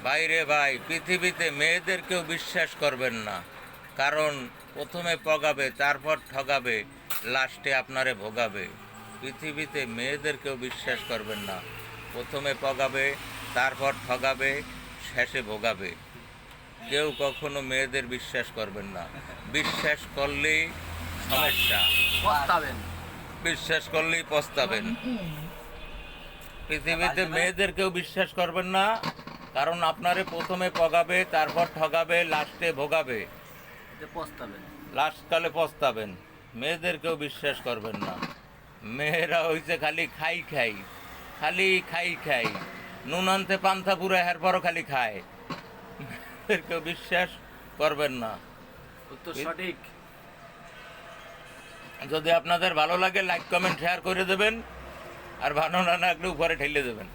ভাইরে ভাই, পৃথিবীতে মেয়েদেরকেও বিশ্বাস করবেন না, কারণ প্রথমে পগাবে, তারপর ঠগাবে, লাস্টে আপনারে ভোগাবে। পৃথিবীতে মেয়েদেরকেও বিশ্বাস করবেন না, প্রথমে পগাবে, তারপর ঠগাবে, শেষে ভোগাবে। কেউ কখনো মেয়েদের বিশ্বাস করবেন না। বিশ্বাস করলেই সমস্যা, পস্তাবেন। বিশ্বাস করলেই পস্তাবেন। পৃথিবীতে মেয়েদেরকেও বিশ্বাস করবেন না, কারণ আপনারে প্রথমে পগাবে, তারপর ঠগাবে, লাস্টে ভোগাবে, পস্তাবেন। লাস্টকালে পস্তাবেন। মেয়েদেরকেও বিশ্বাস করবেন না। মেয়েরা হইছে খালি খাই খাই, খালি খাই খাই, নুন আনতে পান্থা পুরা হের পরও খালি খায়। মেয়েদেরকেও বিশ্বাস করবেন না। উত্তর সঠিক। যদি আপনাদের ভালো লাগে লাইক কমেন্ট শেয়ার করে দেবেন, আর ভালো না লাগলে উপরে ঠেলে দেবেন।